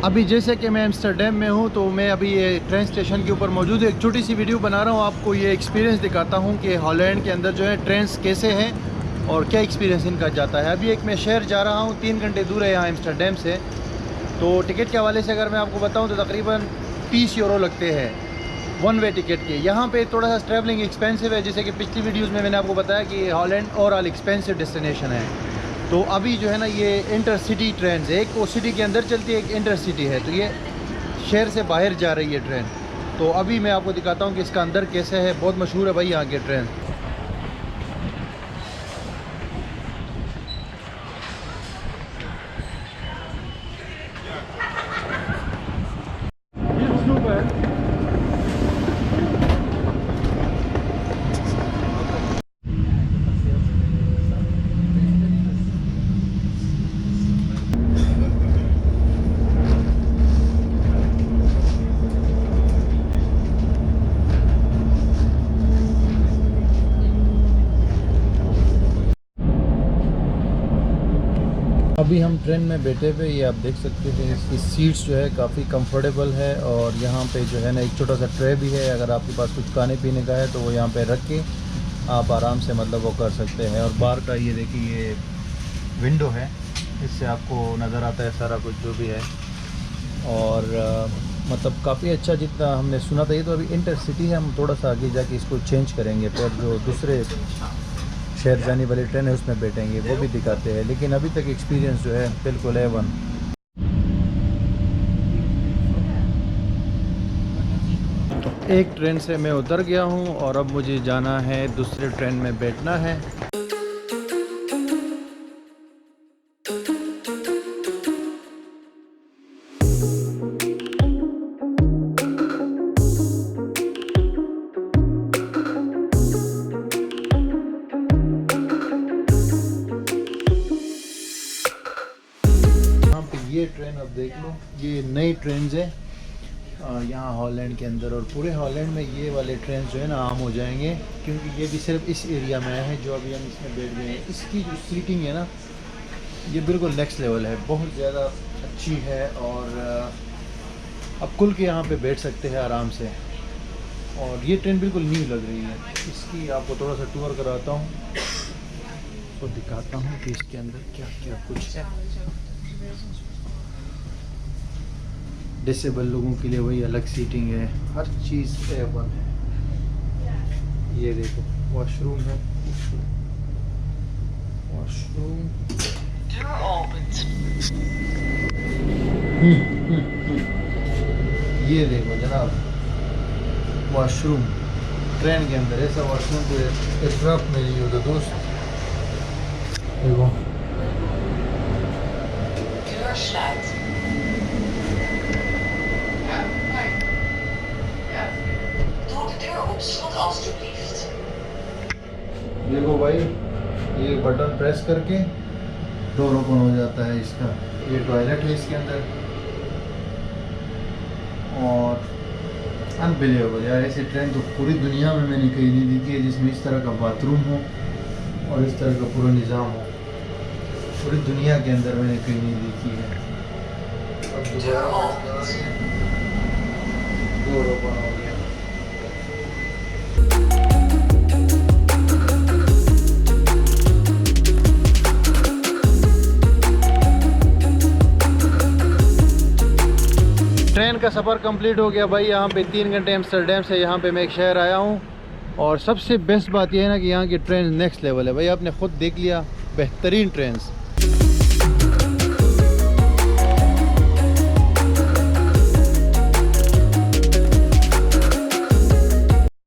अभी जैसे कि मैं एम्स्टर्डम में हूँ, तो मैं अभी ये ट्रेन स्टेशन के ऊपर मौजूद एक छोटी सी वीडियो बना रहा हूँ। आपको ये एक्सपीरियंस दिखाता हूँ कि हॉलैंड के अंदर जो है ट्रेन्स कैसे हैं और क्या एक्सपीरियंस इनका जाता है। अभी एक मैं शहर जा रहा हूँ, 3 घंटे दूर है यहाँ एम्स्टर्डम से। तो टिकट के हवाले से अगर मैं आपको बताऊँ तो तकरीबन 30 यूरो लगते हैं वन वे टिकट के। यहाँ पे थोड़ा सा ट्रैवलिंग एक्सपेंसिव है, जैसे कि पिछली वीडियोज़ में मैंने आपको बताया कि हॉलैंड ओवरऑल एक्सपेंसिव डेस्टिनेशन है। तो अभी जो है ना, ये इंटर सिटी ट्रेन है, एक वो सिटी के अंदर चलती है, एक इंटर सिटी है। तो ये शहर से बाहर जा रही है ट्रेन। तो अभी मैं आपको दिखाता हूँ कि इसका अंदर कैसे है। बहुत मशहूर है भाई यहाँ की ट्रेन। अभी हम ट्रेन में बैठे हुए, ये आप देख सकते हैं इसकी सीट्स जो है काफ़ी कंफर्टेबल है। और यहाँ पे जो है ना एक छोटा सा ट्रे भी है, अगर आपके पास कुछ खाने पीने का है तो वो यहाँ पे रख के आप आराम से मतलब वो कर सकते हैं। और बाहर का ये देखिए, ये विंडो है, इससे आपको नज़र आता है सारा कुछ जो भी है। और मतलब काफ़ी अच्छा, जितना हमने सुना था। ये तो अभी इंटर सिटी है, हम थोड़ा सा आगे जाके इसको चेंज करेंगे, फिर जो दूसरे शहर जाने वाली ट्रेन है उसमें बैठेंगे, वो भी दिखाते हैं। लेकिन अभी तक एक्सपीरियंस जो है बिल्कुल A1। एक ट्रेन से मैं उतर गया हूँ और अब मुझे जाना है दूसरे ट्रेन में बैठना है। ये ट्रेन अब देख लो, ये नई ट्रेन है यहाँ हॉलैंड के अंदर। और पूरे हॉलैंड में ये वाले ट्रेन जो है ना आम हो जाएंगे, क्योंकि ये भी सिर्फ इस एरिया में है जो अभी हम इसमें बैठ गए हैं। इसकी जो सीटिंग है ना, ये बिल्कुल नेक्स्ट लेवल है, बहुत ज़्यादा अच्छी है। और अब खुल के यहाँ पे बैठ सकते हैं आराम से। और ये ट्रेन बिल्कुल न्यू लग रही है। इसकी आपको थोड़ा सा टूर कराता हूँ, तो दिखाता हूँ कि इसके अंदर क्या क्या कुछ है। डिसेबल लोगों के लिए वही अलग सीटिंग है, हर चीज़ A1 है। ये देखो, वॉशरूम है, वॉशरूम। ये देखो जनाब, वॉशरूम ट्रेन के अंदर। ऐसा वॉशरूम तो एयरक्राफ्ट में नहीं होता दोस्त। देखो, देखो भाई, ये बटन प्रेस करके डोर ओपन हो जाता है इसका। ये टॉयलेट है इसके अंदर। और अनबिलीवेबल यार, ऐसी ट्रेन तो पूरी दुनिया में मैंने कहीं नहीं देखी है जिसमें इस तरह का बाथरूम हो और इस तरह का पूरा निज़ाम हो। पूरी दुनिया के अंदर मैंने कहीं नहीं देखी है। अब डोर ओपन हो गया। ट्रेन का सफ़र कंप्लीट हो गया भाई। यहाँ पे 3 घंटे एम्स्टर्डम से यहाँ पे मैं एक शहर आया हूँ। और सबसे बेस्ट बात यह है ना कि यहाँ की ट्रेन नेक्स्ट लेवल है भाई। आपने ख़ुद देख लिया, बेहतरीन ट्रेन।